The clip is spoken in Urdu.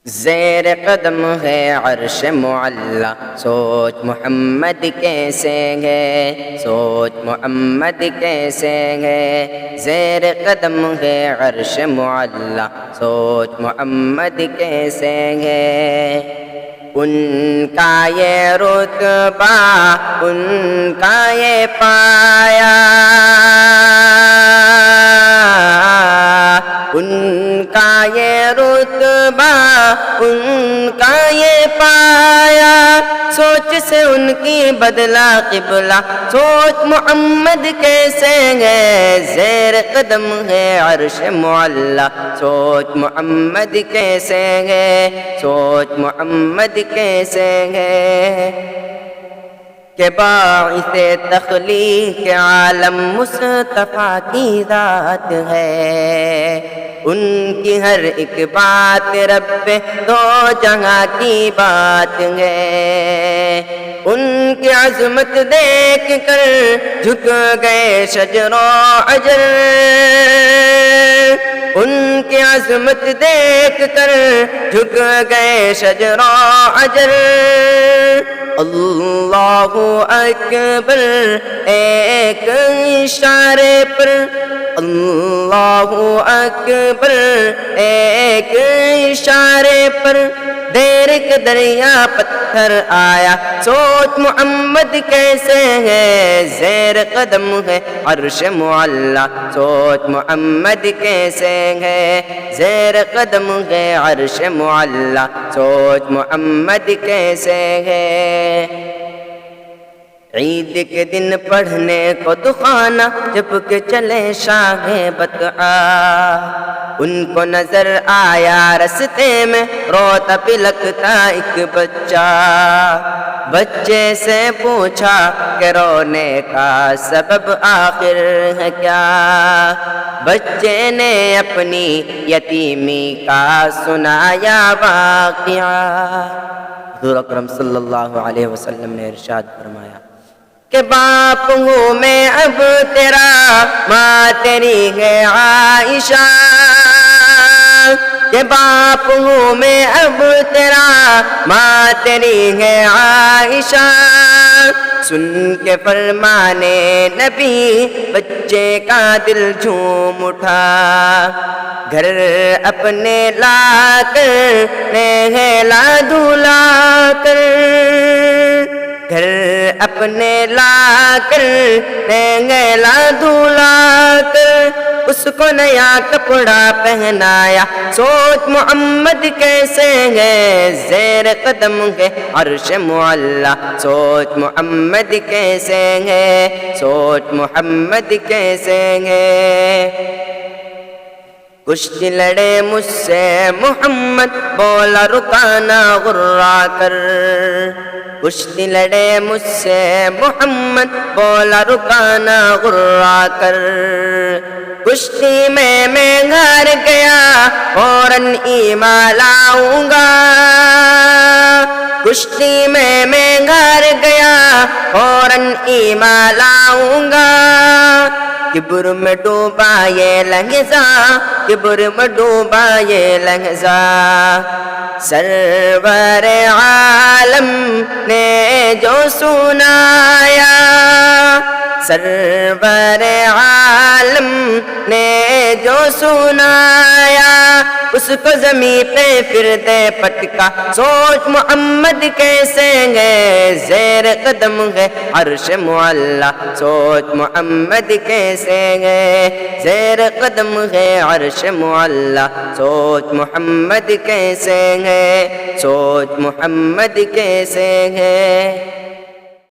زیر قدم ہے عرش معلا، سوچ محمد کیسے ہے، سوچ محمد کیسے ہے۔ زیر قدم ہے عرش معلا، سوچ محمد کیسے ہے۔ ان کا یہ رتبہ، ان کا یہ پایا، ان کا یہ رتبہ، ان کا یہ پایا۔ سوچ سے ان کی بدلا قبلہ، سوچ محمد کیسے ہے۔ زیر قدم ہے عرش معلا، سوچ محمد کیسے ہے، سوچ محمد کیسے ہے۔ کہ باعث تخلیق عالم مصطفیٰ کی ذات ہے، ان کی ہر ایک بات رب دو جہاں کی بات ہے۔ ان کی عظمت دیکھ کر جھک گئے شجر و حجر، ان کی عظمت دیکھ کر جھک گئے شجر و حجر۔ اللہ اکبر ایک اشارے پر، اللہ اکبر ایک اشارے پر، دیر کے دریا پتھر آیا، سوچ محمد کیسے ہے۔ زیر قدم ہے عرش معلا، سوچ محمد کیسے ہے۔ زیر قدم ہے عرش معلا، سوچ محمد کیسے ہے۔ عید کے دن پڑھنے کو دخانہ جب کہ چلے شاہ بطحا، ان کو نظر آیا رستے میں روتا پلکتا ایک بچہ۔ بچے سے پوچھا کہ رونے کا سبب آخر ہے کیا، بچے نے اپنی یتیمی کا سنایا واقعہ۔ حضور اکرم صلی اللہ علیہ وسلم نے ارشاد فرمایا کہ باپ ہوں میں اب تیرا، ماں تیری ہے عائشہ۔ کہ باپ ہوں میں اب تیرا، ماں تیری ہے عائشہ۔ سن کے فرمانے نبی بچے کا دل جھوم اٹھا، گھر اپنے لا کر نہلا دھلا کر، گھر اپنے لا کر نہلا دھلا کر، اس کو نیا کپڑا پہنایا، سوچ محمد کیسے ہے۔ زیر قدم ہے عرش معلا، سوچ محمد کیسے ہے، سوچ محمد کیسے ہے۔ کشتی لڑے مجھ سے محمد، بولا رکانا غرا کر، کشتی لڑے مجھ سے محمد، بولا رکانا غرا کر۔ کشتی میں گھر گیا، فوراً ایمان لاؤں گا، کشتی میں گھر گیا، فوراً ایمان لاؤں گا۔ کبر میں ڈوبا یہ لہجہ، کبر میں ڈوبا یہ لہجہ، سرور عالم نے جو سنایا، سرور عالم نے جو سنایا، اس کو زمین پہ پھر دے پٹکا، سوچ محمد کیسے ہے۔ زیر قدم ہے عرش معلا، سوچ محمد کیسے ہے۔ زیر قدم ہے عرش معلا، سوچ محمد کیسے ہے، سوچ محمد کیسے ہے۔